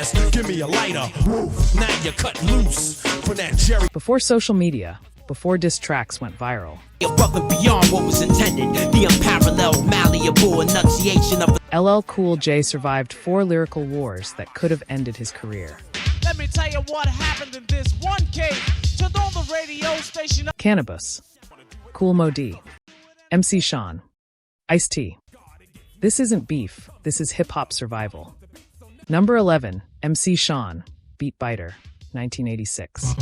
gas, give me a lighter. Woof, now you cut loose from that Jerry. Before social media, before diss tracks went viral, above and beyond what was intended, the unparalleled, malleable enunciation of the LLCoolJ survived 4 lyrical wars that could have ended his career. Let me tell you what happened in this one case. Turned on the radio station. Cannibus, Kool Moe Dee, MC Shan, Ice-T. This isn't beef, this is hip-hop survival. Number 11, MC Shan, Beat Biter, 1986.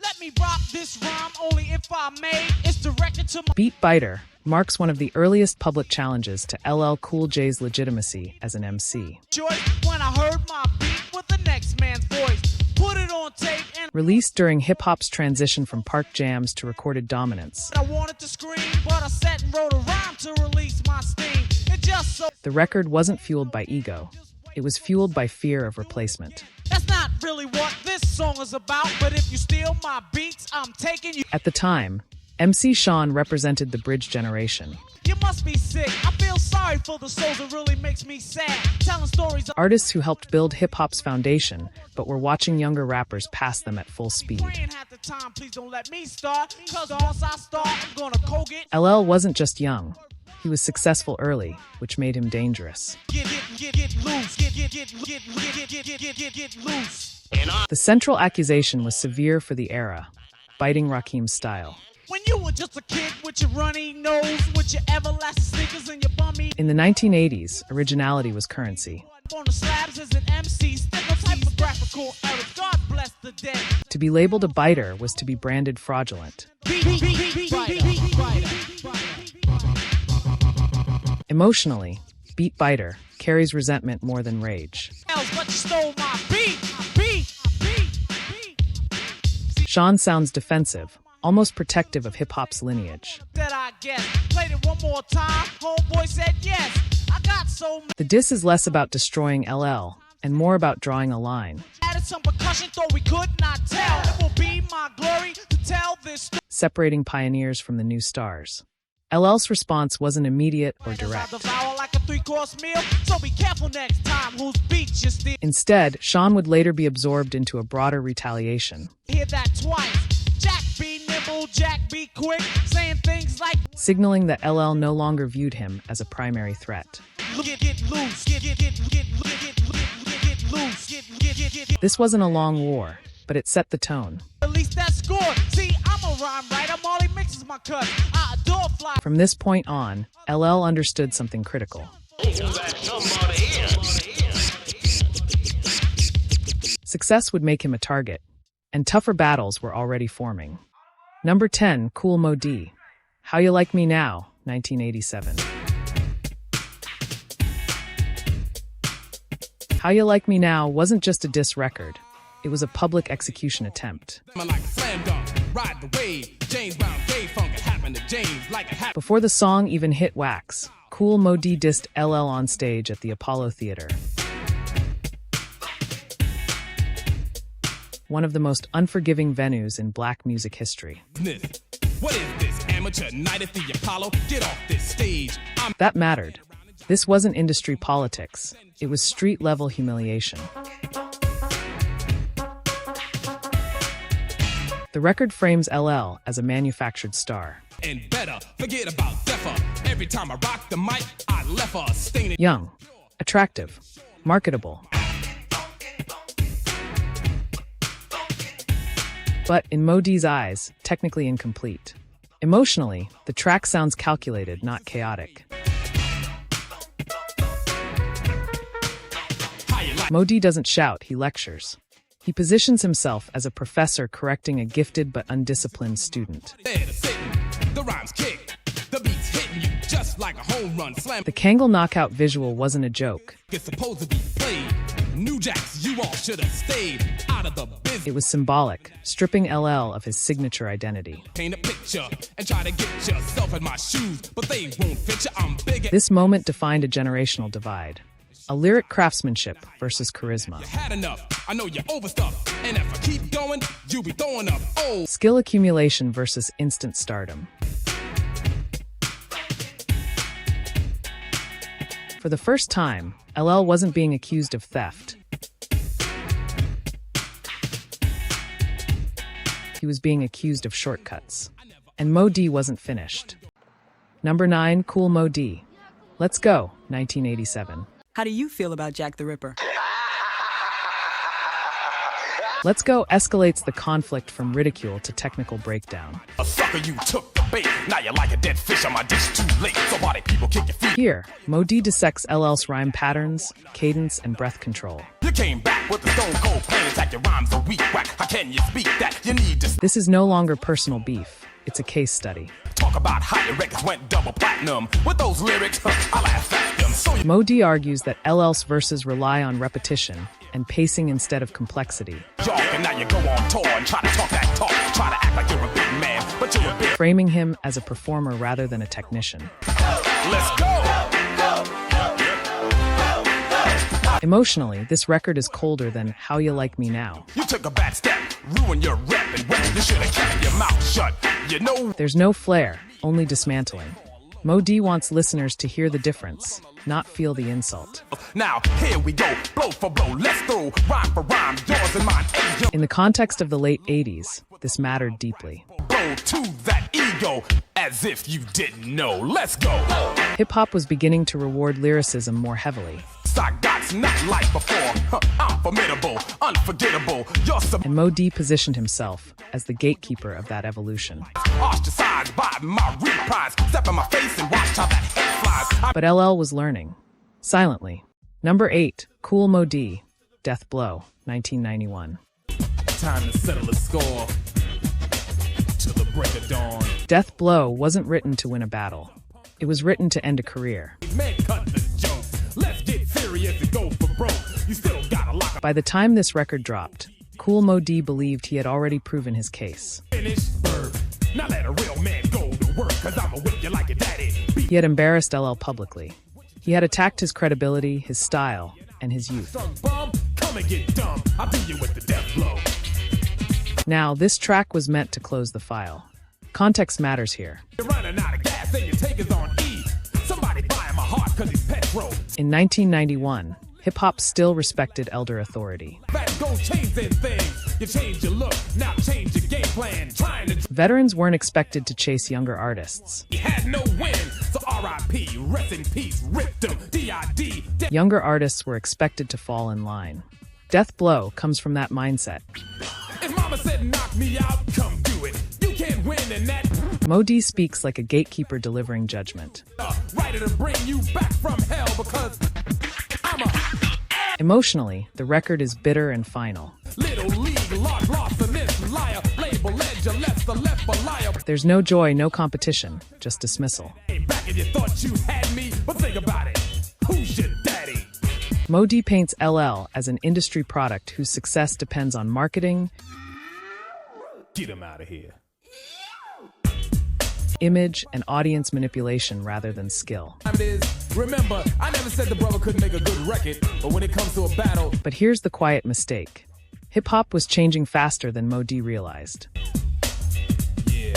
Let me rock this rhyme only if I may. It's directed to my Beat Biter marks one of the earliest public challenges to LLCoolJ's legitimacy as an MC. choice. When I heard my beat with the next man's voice, put it on tape and Released during hip-hop's transition from park jams to recorded dominance, I wanted to scream, but I sat and wrote a rhyme to release my steam. It just so the record wasn't fueled by ego. It was fueled by fear of replacement. that's not really what this song is about. But if you steal my beats, I'm taking you. At the time, MC Shan represented the bridge generation. You must be sick. I feel sorry for the souls. It really makes me sad. Telling stories of Artists who helped build hip-hop's foundation, but were watching younger rappers pass them at full speed. praying half the time. Please don't let me start. Cause once I start, I'm gonna coke it. LL wasn't just young. He was successful early, which made him dangerous. Get loose. Get loose. The central accusation was severe for the era, biting Rakim's style. When you were just a kid with your runny nose, with your everlasting sneakers and your bummy In the 1980s, originality was currency. on the slabs as an MC, stick of typographical errors. God bless the dead. To be labeled a biter was to be branded fraudulent. Emotionally, Beat Biter carries resentment more than rage. But you stole my beat. Shan sounds defensive, almost protective of hip-hop's lineage. That I guess. Played it one more time. Homeboy said yes. I got so mad. The diss is less about destroying LL and more about drawing a line, Added some percussion, though we could not tell. It will be my glory to tell this story. separating pioneers from the new stars. LL's response wasn't immediate or I direct. devour like a 3-course meal, so be careful next time whose beat you steal. Instead, Shan would later be absorbed into a broader retaliation, Hear that twice. Jack be nimble, Jack be quick, saying things like signaling that LL no longer viewed him as a primary threat. get loose, get loose, This wasn't a long war, but it set the tone. At least that score. See, I'm a rhyme writer. Molly mixes my cut. I adore fly. From this point on, LL understood something critical. Success would make him a target, and tougher battles were already forming. Number 10, Kool Moe Dee, How You Like Me Now, 1987. How You Like Me Now wasn't just a diss record. It was a public execution attempt. Before the song even hit wax, Kool Moe Dee dissed LL on stage at the Apollo Theater. One of the most unforgiving venues in black music history. What is this? Amateur night at the Apollo? Get off this stage. That mattered. This wasn't industry politics. It was street-level humiliation. The record frames LL as a manufactured star. And better, forget about Deffer. Every time I rock the mic, I left her stinging. Young, attractive, marketable. But in Moe Dee's eyes, technically incomplete. Emotionally, the track sounds calculated, not chaotic. Moe Dee doesn't shout, he lectures. He positions himself as a professor correcting a gifted but undisciplined student. The rhymes kick, the beats hitting you just like a home run slam. The Kangle knockout visual wasn't a joke. It's supposed to be played. New Jacks, you all should have stayed out of the business. It was symbolic, stripping LL of his signature identity. Paint a picture and try to get yourself in my shoes, but they won't fit you. I'm bigger. This moment defined a generational divide. A lyric craftsmanship versus charisma. You had enough. I know you're overstuffed. And if I keep going, you'll be throwing up. Oh. Skill accumulation versus instant stardom. For the first time, LL wasn't being accused of theft. he was being accused of shortcuts. And Moe Dee wasn't finished. Number 9, Kool Moe Dee. Let's Go, 1987. How do you feel about Jack the Ripper? Let's Go escalates the conflict from ridicule to technical breakdown. A sucker, you took the bait. Now you like a dead fish on my dish, too late. So party people kick your feet. Here, Moe Dee dissects LL's rhyme patterns, cadence, and breath control. You came back with the stone cold plain attack. Your rhymes are weak whack. How can you speak that? You need to This is no longer personal beef. It's a case study. talk about how your records went double platinum. With those lyrics, I laugh at them. So you Moe Dee argues that LL's verses rely on repetition and pacing instead of complexity, jog and now you go on tour and try to talk that talk. Try to act like you're a big man, but you're a big. framing him as a performer rather than a technician. Let's go. Emotionally, this record is colder than How You Like Me Now. You took a bad step, ruined your rep, and well, you should have kept your mouth shut. You know. There's no flair, only dismantling. Moe Dee wants listeners to hear the difference, not feel the insult. Now, here we go, blow for blow, let's throw, rhyme for rhyme, yours and mine, hey, yo. In the context of the late 80s, this mattered deeply. Blow to that ego, as if you didn't know, let's go. Hip-hop was beginning to reward lyricism more heavily, Sagot's not like before, I'm formidable, unforgettable, you're and Moe Dee positioned himself as the gatekeeper of that evolution. ostracized by my reprise, step in my face and watch how that head flies. But LL was learning. Silently. Number 8, Kool Moe Dee, Death Blow, 1991. Time to settle the score, till the break of dawn. Death Blow wasn't written to win a battle. It was written to end a career. Man, cut the joke, let's get serious and go for broke. You still gotta lock up. By the time this record dropped, Kool Moe Dee believed he had already proven his case. Finish, bird. Now let a real man go to work, cause I'ma whip you like a daddy. He had embarrassed LL publicly. He had attacked his credibility, his style, and his youth. Son bum, come and get dumb. I'll do you with the death blow. Now, this track was meant to close the file. Context matters here. You're running out of gas and your take is on E. Somebody buying my heart cause he's petrol. In 1991, hip-hop still respected elder authority. That goes changing things. You change your look, now change your game plan. Trying to Veterans weren't expected to chase younger artists. he had no win. So R.I.P. Rest in peace. Ripped him. D.I.D. Younger artists were expected to fall in line. Death Blow comes from that mindset. If mama said knock me out, come do it. You can't win in that. Moe Dee speaks like a gatekeeper delivering judgment. Write it and bring you back from hell because I'm a Emotionally, the record is bitter and final. little league lost in this liar. Label ledger left the left a liar. There's no joy, no competition, just dismissal. Back and you thought you had me, but think about it. Who's your daddy? Moe Dee paints LL as an industry product whose success depends on marketing, Get him out of here. image, and audience manipulation rather than skill. Time it is. Remember, I never said the brother couldn't make a good record, but when it comes to a battle, But here's the quiet mistake. Hip-hop was changing faster than Moe Dee realized. yeah.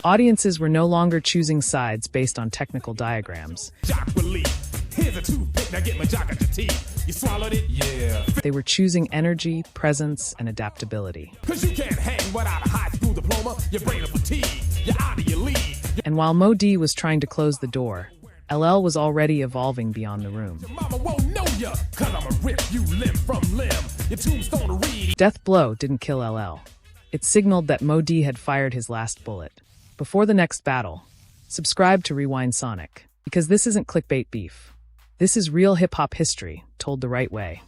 Audiences were no longer choosing sides based on technical diagrams. Jock relief. Here's a toothpick, now get my jock at your teeth. You swallowed it? Yeah. They were choosing energy, presence, and adaptability. Cause you can't hang without a high school diploma. Your brain is fatigued. You're out of your league. And while Moe Dee was trying to close the door, LL was already evolving beyond the room. Your mama won't know ya, cause I'ma rip you limb from limb. Your tombstone to read. Death Blow didn't kill LL. It signaled that Moe Dee had fired his last bullet. Before the next battle, subscribe to Rewind Sonic, because this isn't clickbait beef. This is real hip-hop history, told the right way.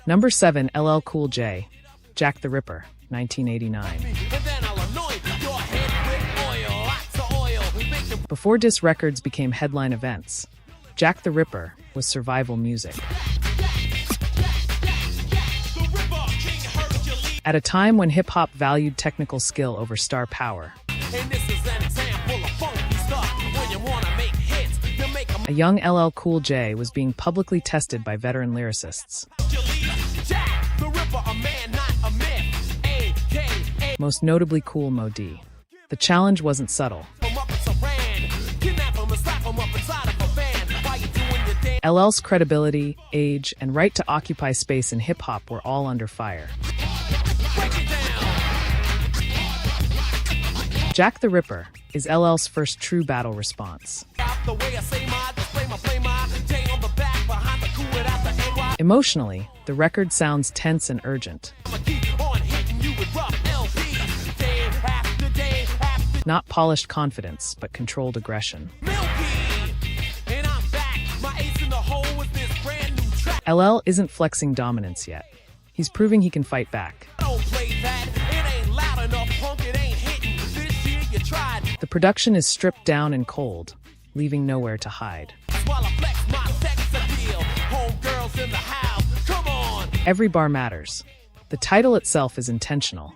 Number 7, LLCoolJ, Jack the Ripper, 1989. And then I'll anoint your head with oil, lots of oil. Make them Before diss records became headline events, Jack the Ripper was survival music. At a time when hip-hop valued technical skill over star power, and this is an example of funky stuff. When you wanna make hits, you make them a young LLCoolJ was being publicly tested by veteran lyricists, Jack the Ripper, a man, not a myth. A.K.A. most notably Kool Moe Dee. The challenge wasn't subtle. Him up in Saran. Kidnap him and slap him up inside of a van. While you doing your dance. LL's credibility, age, and right to occupy space in hip-hop were all under fire. Jack the Ripper is LL's first true battle response. Emotionally, the record sounds tense and urgent. Not polished confidence, but controlled aggression. LL isn't flexing dominance yet. He's proving he can fight back. The production is stripped down and cold, leaving nowhere to hide. Every bar matters. The title itself is intentional.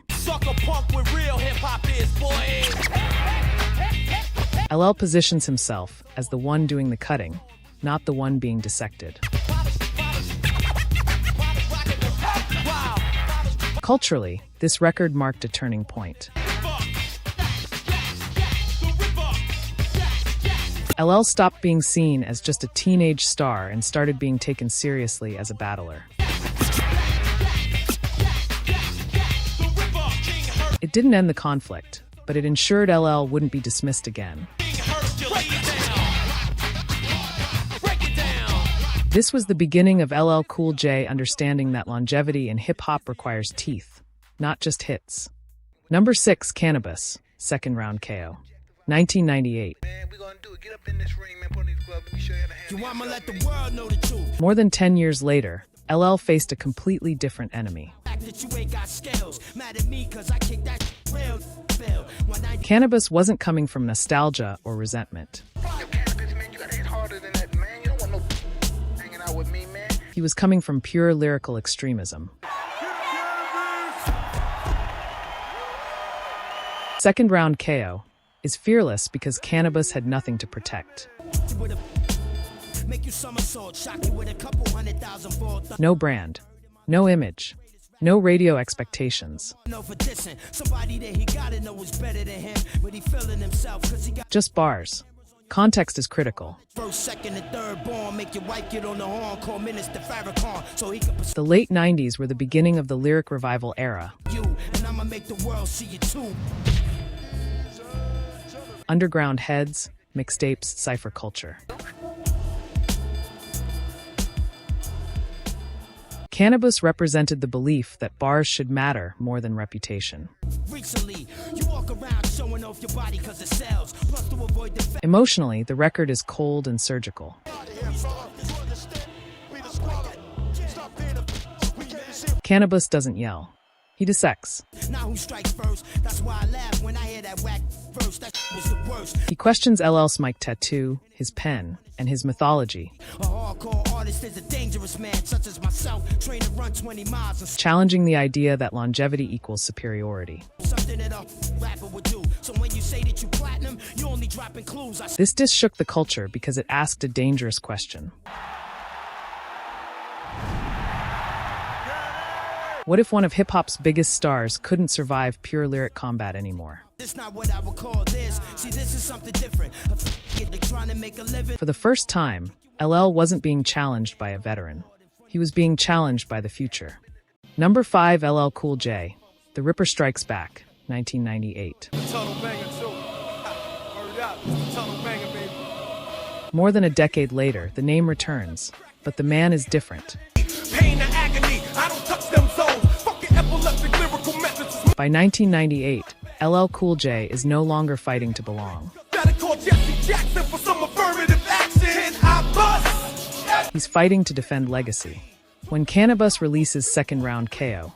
LL positions himself as the one doing the cutting, not the one being dissected. Culturally, this record marked a turning point. LL stopped being seen as just a teenage star and started being taken seriously as a battler. It didn't end the conflict, but it ensured LL wouldn't be dismissed again. This was the beginning of LLCoolJ understanding that longevity in hip-hop requires teeth, not just hits. Number 6, Cannibus, second round KO. 1998. More than 10 years later, LL faced a completely different enemy. Cannibus wasn't coming from nostalgia or resentment. He was coming from pure lyrical extremism. Second round KO is fearless because Cannibus had nothing to protect. No brand, no image, no radio expectations. Just bars. Context is critical. The late 90s were the beginning of the lyric revival era. Underground heads, mixtapes, cypher culture. Cannibus represented the belief that bars should matter more than reputation. Emotionally, the record is cold and surgical. Cannibus doesn't yell. He dissects. He questions LL's mic tattoo, his pen, and his mythology. Challenging the idea that longevity equals superiority. This diss shook the culture because it asked a dangerous question. What if one of hip-hop's biggest stars couldn't survive pure lyric combat anymore? For the first time, LL wasn't being challenged by a veteran. He was being challenged by the future. Number 5, LLCoolJ, The Ripper Strikes Back, 1998. More than a decade later, the name returns, but the man is different. By 1998, LLCoolJ is no longer fighting to belong. He's fighting to defend legacy. When Cannibus releases second round KO,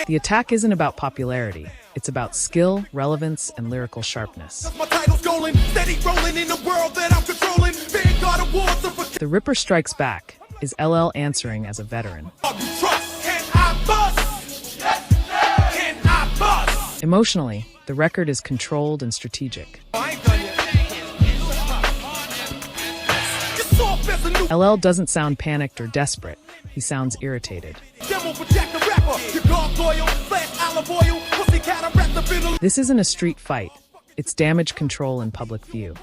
the attack isn't about popularity. It's about skill, relevance, and lyrical sharpness. The Ripper Strikes Back is LL answering as a veteran. Emotionally, the record is controlled and strategic. LL doesn't sound panicked or desperate. He sounds irritated. This isn't a street fight. It's damage control in public view.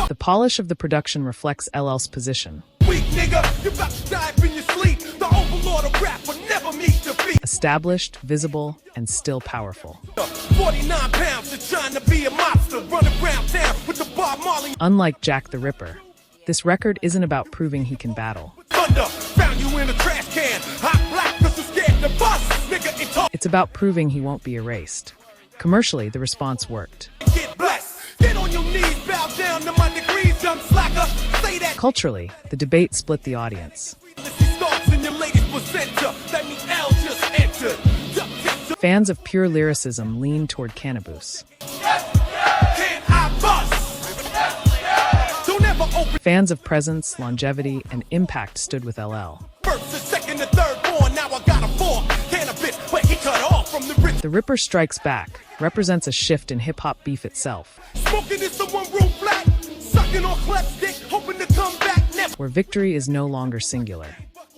The polish of the production reflects LL's position. weak, nigga. You got to dive in your sleep. The overlord of rap will never meet defeat. Established, visible, and still powerful. 49 pounds to trying to be a monster. Running around town with the Bob Marley. Unlike Jack the Ripper, this record isn't about proving he can battle. Thunder, found you in a trash can. Hot black, cause you scared to bust. Nigga, it talk. It's about proving he won't be erased. Commercially, the response worked. Get blessed. Get on your knees, bow down to my degrees, dumb slacker. Say that. Culturally, the debate split the audience. Fans of pure lyricism leaned toward Cannibus. Fans of presence, longevity, and impact stood with LL. The Ripper Strikes Back represents a shift in hip-hop beef itself, where victory is no longer singular.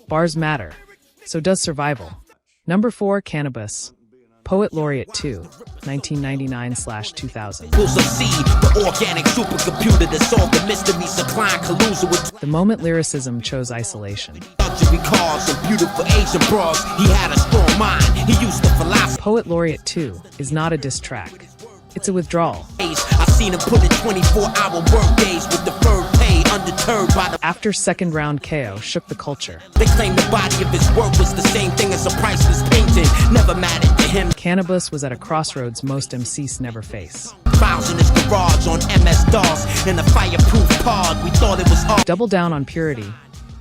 Bars matter. So does survival. Number 4, Cannibus. Poet Laureate 2, 1999/2000. The moment lyricism chose isolation. Poet Laureate 2 is not a diss track. It's a withdrawal. I seen him put in 24-hour work days with deferred pay, undeterred by the After second round KO shook the culture. They claim the body of his work was the same thing as a priceless painting. Never mattered to him. Cannibus was at a crossroads most MCs never face. Files in his garage on MS-DOS in a fireproof pod. We thought it was all. Double down on purity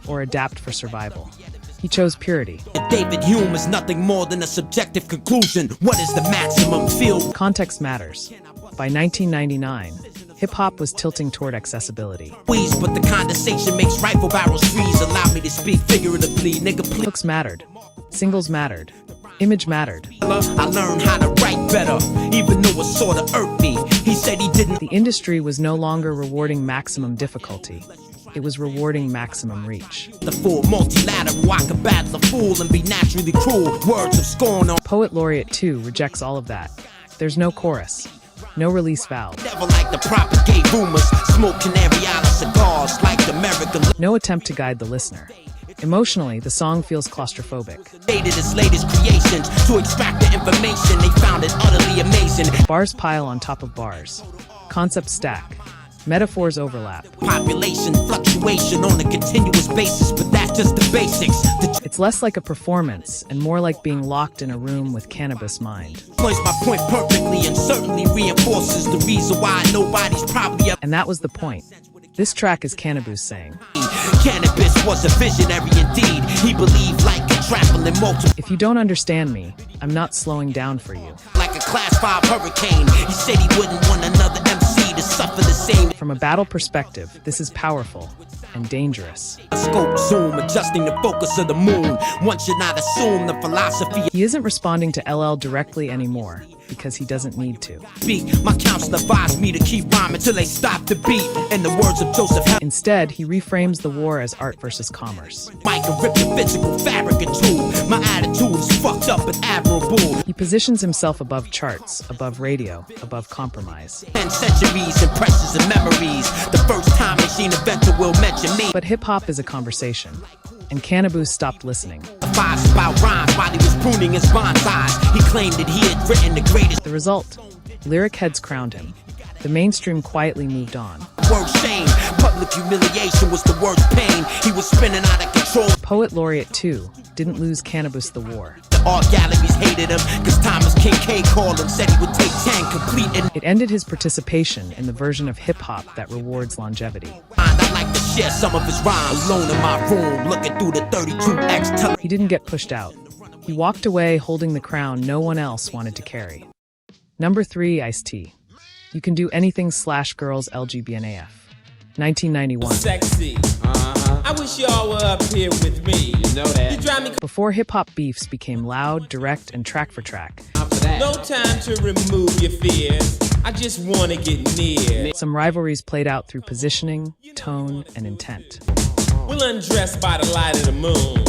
or adapt for survival. He chose purity. David Hume is nothing more than a subjective conclusion. What is the maximum field? Context matters. By 1999, hip-hop was tilting toward accessibility. But the condensation makes rifle barrels freeze. Allow me to speak figuratively, nigga, please. Hooks mattered. Singles mattered. Image mattered. I learned how to write better, even though it sort of irked me. He said he didn't. The industry was no longer rewarding maximum difficulty. It was rewarding maximum reach. The full multilateral, I could battle a fool and be naturally cruel. Words of scorn on. Poet Laureate 2 rejects all of that. There's no chorus. No release valve. Never like to propagate rumors. Smoke canary out of cigars like American. No attempt to guide the listener. Emotionally, the song feels claustrophobic. Dated his latest creations to extract the information. They found it utterly amazing. Bars pile on top of bars. Concepts stack. Metaphors overlap. Population fluctuation on a continuous basis, but that's just the basics. It's less like a performance and more like being locked in a room with Cannibus mind. Points my point perfectly and certainly reinforces the reason why nobody's probably up. And that was the point. This track is Cannibus saying, Cannibus was a visionary indeed. He believed like a traveling multiple. if you don't understand me, I'm not slowing down for you. Like a class 5 hurricane. He said he wouldn't want another MC to suffer the same. From a battle perspective, this is powerful and dangerous. Scope zoom, adjusting the focus of the moon. One should not assume the philosophy. He isn't responding to LL directly anymore because he doesn't need to. Speak. My counselor advised me to keep rhyming till they stop the beat. In the words of Joseph Hell, Instead, he reframes the war as art versus commerce. Mike can rip the physical fabric in two. My attitude is fucked up and admirable. He positions himself above charts, above radio, above compromise. 10 centuries, impressions and memories. The first time machine inventor will mention me. But hip-hop is a conversation, and Canibus stopped listening. Advised about rhymes while he was pruning his bonsais. He claimed that he had written the greatest. The result, lyric heads crowned him. The mainstream quietly moved on. Word shame, public humiliation was the worst pain. He was spinning out of control. Poet Laureate 2 didn't lose Cannibus the war. The art galleries hated him, cause Thomas Kincaid called him, said he would take 10 complete and It ended his participation in the version of hip-hop that rewards longevity. I'd like to share some of his rhymes. Alone in my room, looking through the 32X. He didn't get pushed out. He walked away holding the crown no one else wanted to carry. Number 3, Ice-T. You Can Do Anything / Girls LGBNAF. 1991. Sexy. I wish y'all were up here with me. You know that. You drive me Before hip-hop beefs became loud, direct, and track for track, no time to remove your fears. I just wanna get near. some rivalries played out through positioning, tone, and intent. We'll undress by the light of the moon.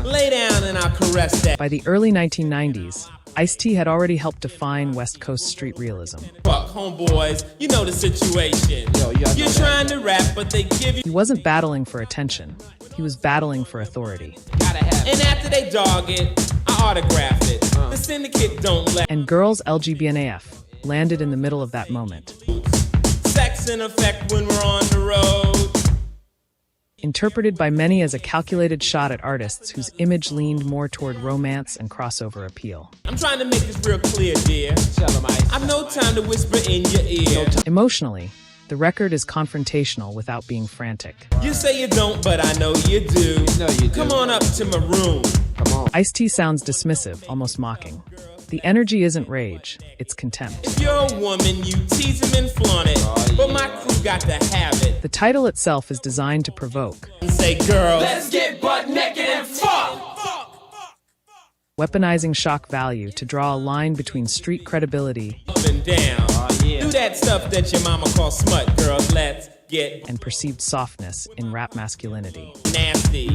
Lay down and I'll caress that. By the early 1990s, Ice-T had already helped define West Coast street realism. Fuck, homeboys, you know the situation. You're trying to rap, but they give you. He wasn't battling for attention. He was battling for authority. And after they dog it, I autograph it. The syndicate don't let And girls LGBNAF landed in the middle of that moment. sex in effect when we're on the road. Interpreted by many as a calculated shot at artists whose image leaned more toward romance and crossover appeal. I'm trying to make this real clear, dear. I've no time to whisper in your ear. Emotionally, the record is confrontational without being frantic. You say you don't, but I know you do. Come on up to my room. Ice-T sounds dismissive, almost mocking. The energy isn't rage, it's contempt. If you're a woman, you tease him and flaunt it. But my crew got to have it. The title itself is designed to provoke, And say, girl, let's get butt naked and fuck. weaponizing shock value to draw a line between street credibility Up and down. Do that stuff that your mama calls smut, girls. Let's get and perceived softness in rap masculinity. nasty.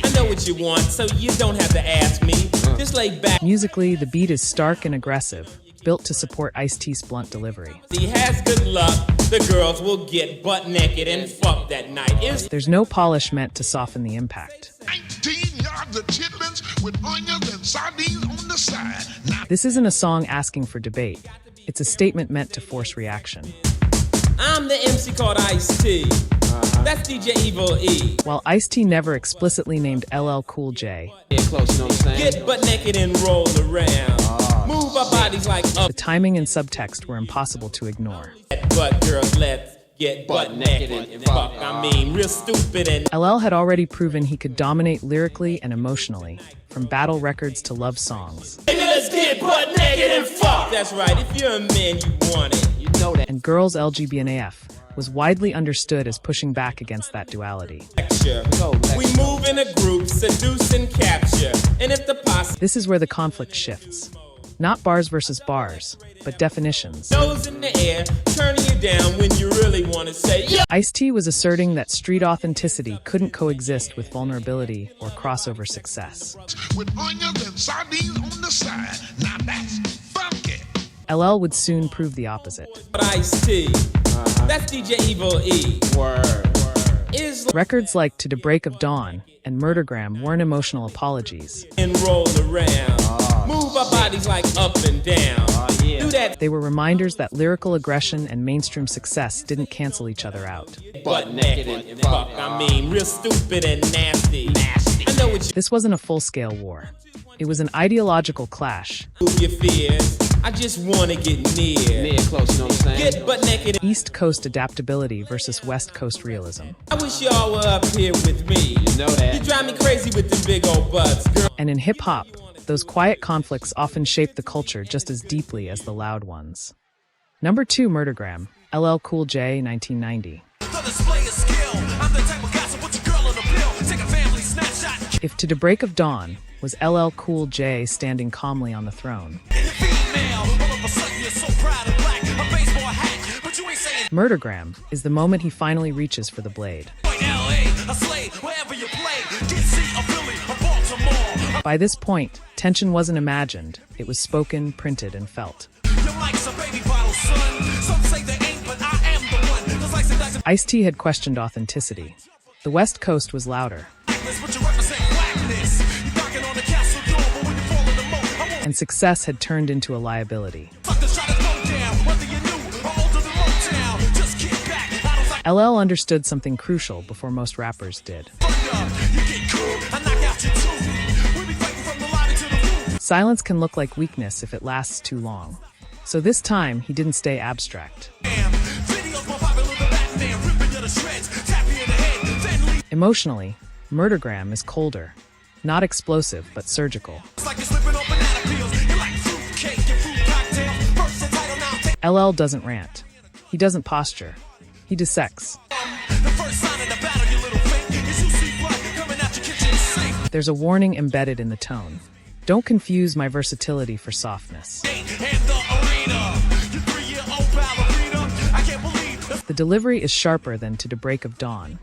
I know what you want, so you don't have to ask me. Just lay back. Musically, the beat is stark and aggressive, built to support Ice-T's blunt delivery. He has good luck. The girls will get butt naked and fuck that night. There's no polish meant to soften the impact. 19 yards of chitlins with onions and sardines on the side. Now This isn't a song asking for debate. It's a statement meant to force reaction. I'm the MC called Ice-T. That's DJ Evil E. While Ice-T never explicitly named LLCoolJ, Get butt naked and roll around. Move our bodies like up. the timing and subtext were impossible to ignore. But girls, let's get butt naked and fuck. I mean, real stupid and LL had already proven he could dominate lyrically and emotionally, from battle records to love songs. Baby, let's get butt naked and fuck. That's right. If you're a man, you want it. You know that. And Girls LGBNAF was widely understood as pushing back against that duality. We move in a group, seduce and capture. And if the posse This is where the conflict shifts. Not bars versus bars, but definitions. nose in the air, turning you down when you really want to say, yeah. Ice-T was asserting that street authenticity couldn't coexist with vulnerability or crossover success. with onions and sardines on the side. Now that's funky. LL would soon prove the opposite. Ice-T. That's DJ Evil E. Word. Is Records like To the Break of Dawn and Murdergram weren't emotional apologies. and roll around. Move our bodies like up and down. Do that They were reminders that lyrical aggression and mainstream success didn't cancel each other out. butt naked and fuck. I mean, real stupid and nasty. I know what This wasn't a full-scale war. It was an ideological clash. your fears. I just want to get near. Close, you know what I'm saying? Get butt naked. East Coast adaptability versus West Coast realism. I wish y'all were up here with me. You know that. You drive me crazy with them big old butts, girl. And in hip-hop, those quiet conflicts often shape the culture just as deeply as the loud ones. Number 2, Murdergram, LLCoolJ, 1990. If To the Break of Dawn was LLCoolJ standing calmly on the throne, Murdergram is the moment he finally reaches for the blade. By this point, tension wasn't imagined, it was spoken, printed, and felt. Ice-T had questioned authenticity. The West Coast was louder. And success had turned into a liability. LL understood something crucial before most rappers did. Silence can look like weakness if it lasts too long. So this time, he didn't stay abstract. Emotionally, Murdergram is colder. Not explosive, but surgical. LL doesn't rant. He doesn't posture. He dissects. There's a warning embedded in the tone. Don't confuse my versatility for softness. The delivery is sharper than To the Break of Dawn.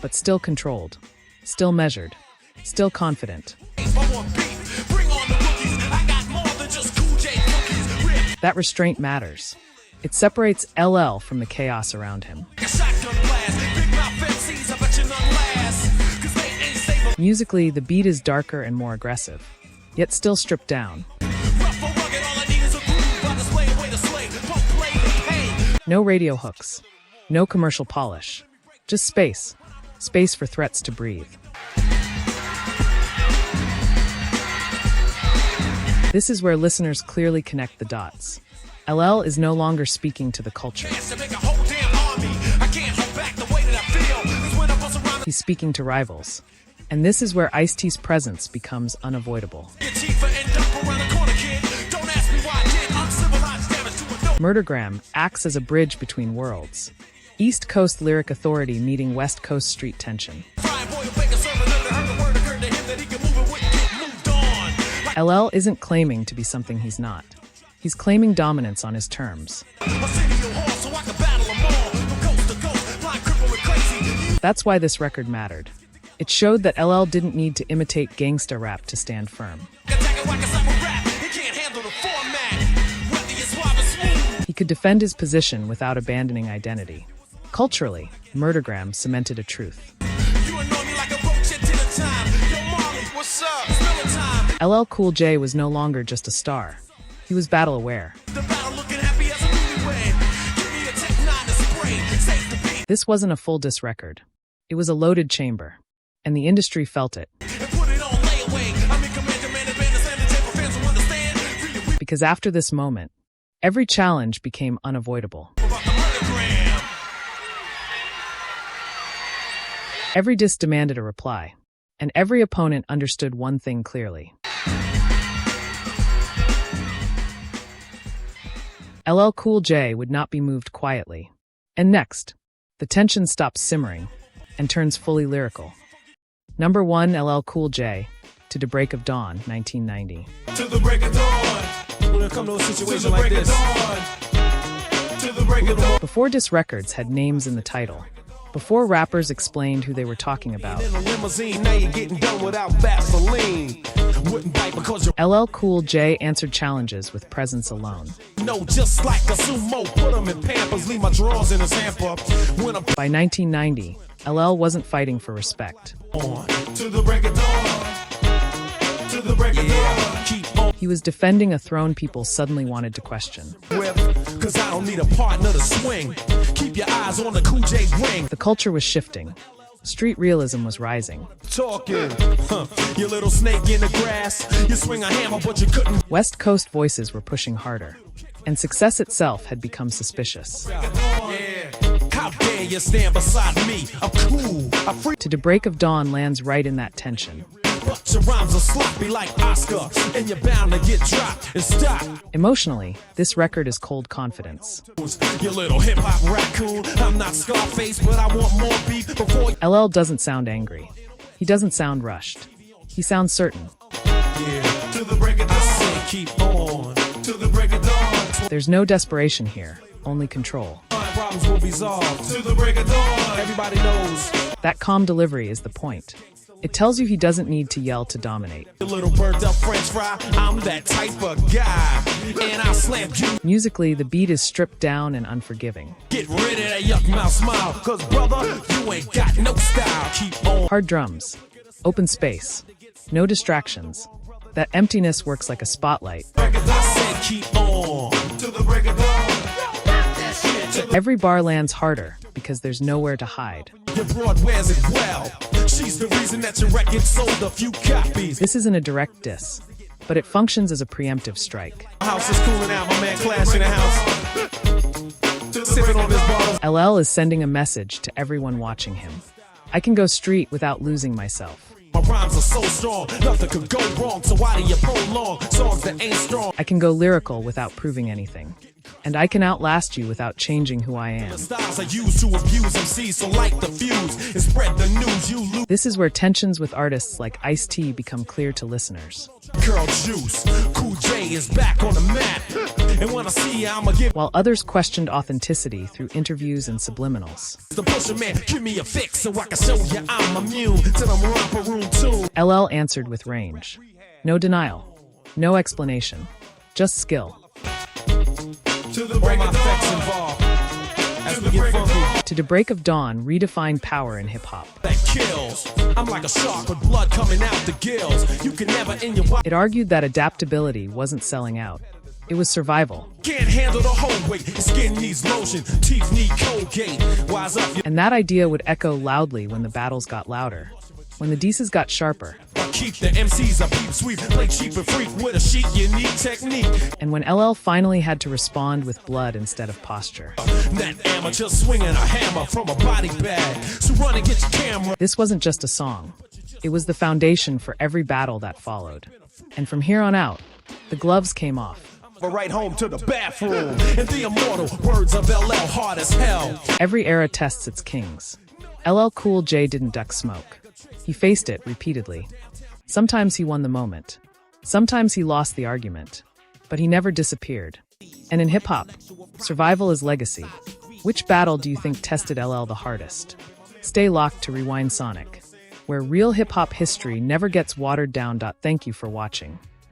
But still controlled, still measured, still confident. That restraint matters. It separates LL from the chaos around him. Musically, the beat is darker and more aggressive, yet still stripped down. No radio hooks, no commercial polish, just space. Space for threats to breathe. This is where listeners clearly connect the dots. LL is no longer speaking to the culture. He's speaking to rivals. And this is where Ice-T's presence becomes unavoidable. Murdergram acts as a bridge between worlds. East Coast lyric authority meeting West Coast street tension. LL isn't claiming to be something he's not. He's claiming dominance on his terms. That's why this record mattered. It showed that LL didn't need to imitate gangsta rap to stand firm. He could defend his position without abandoning identity. Culturally, Murdergram cemented a truth. LLCoolJ was no longer just a star. He was battle-aware. This wasn't a full diss record. It was a loaded chamber. And the industry felt it. Because after this moment, every challenge became unavoidable. Every diss demanded a reply, and every opponent understood one thing clearly. LLCoolJ would not be moved quietly. And next, the tension stops simmering and turns fully lyrical. Number 1, LLCoolJ, To the Break of Dawn, 1990. To the break of dawn. When it comes to a situation like this. To the break of dawn. Before diss records had names in the title, before rappers explained who they were talking about, In a limousine, now you're getting done without Vaseline. Wouldn't bite because you LLCoolJ answered challenges with presence alone. know just like a sumo. Put them in Pampers, leave my drawers in a hamper. When I'm By 1990, LL wasn't fighting for respect. on. To the break of dawn. To the break of dawn. Keep on He was defending a throne people suddenly wanted to question. with, cause I don't need a partner to swing. Keep your eyes on the Kool J ring. The culture was shifting. Street realism was rising. Talking, you little snake in the grass. You swing a hammer, but you couldn't. West Coast voices were pushing harder, and success itself had become suspicious. Yeah. How dare you stand beside me? I'm cool, I'm free, To the Break of Dawn lands right in that tension. but your rhymes are sloppy like Oscar, and you're bound to get dropped and stop. Emotionally, this record is cold confidence. You little hip hop raccoon. I'm not Scarface, but I want more beef before. LL doesn't sound angry. He doesn't sound rushed. He sounds certain. Yeah. To the break of dawn. I say keep on. To the break of dawn. There's no desperation here, only control. Problems will be solved. To the break of dawn. Everybody knows. That calm delivery is the point. It tells you he doesn't need to yell to dominate. The little burnt up French fry. I'm that type of guy, and I'll slap you. Musically, the beat is stripped down and unforgiving. Get rid of that yuck mouth smile, cause brother, you ain't got no style. Keep on. Hard drums, open space, no distractions. That emptiness works like a spotlight. I said keep on. To the break of dawn. Every bar lands harder because there's nowhere to hide. Your broad wears it well. She's the reason that your record sold a few copies. This isn't a direct diss, but it functions as a preemptive strike. House is cooling out, my man Clash in the house. Sipping on this bottle. LL is sending a message to everyone watching him. I can go street without losing myself. My rhymes are so strong, nothing could go wrong. So why do you prolong songs that ain't strong? I can go lyrical without proving anything. And I can outlast you without changing who I am. The styles I use to abuse MCs, so light the fuse and spread the news. You lose. This is where tensions with artists like Ice-T become clear to listeners. Girl juice, Kool J is back on the map. And when I see ya, I'ma give While others questioned authenticity through interviews and subliminals. the pusher man, give me a fix so I can show ya I'm immune to them romper room too. LL answered with range. No denial. No explanation. Just skill. To All my effects involved. As we get funky, To the break of dawn redefined power in hip-hop. that kills. I'm like a shark with blood coming out the gills. You can never in your It argued that adaptability wasn't selling out. It was survival. can't handle the whole weight. Your skin needs lotion, teeth need Colgate. Wise up, you And that idea would echo loudly when the battles got louder, when the dices got sharper, keep the MCs a peep sweep. Play cheap and freak with a sheet. You need technique. and when LL finally had to respond with blood instead of posture. That amateur swinging a hammer from a body bag. So run and get your camera. This wasn't just a song. It was the foundation for every battle that followed. And from here on out, the gloves came off. Right home to the bathroom. And the immortal words of LL hard as hell. Every era tests its kings. LLCoolJ didn't duck smoke. He faced it repeatedly. Sometimes he won the moment. Sometimes he lost the argument. But he never disappeared. And in hip-hop, survival is legacy. Which battle do you think tested LL the hardest? Stay locked to Rewind Sonic, where real hip-hop history never gets watered down. Thank you for watching.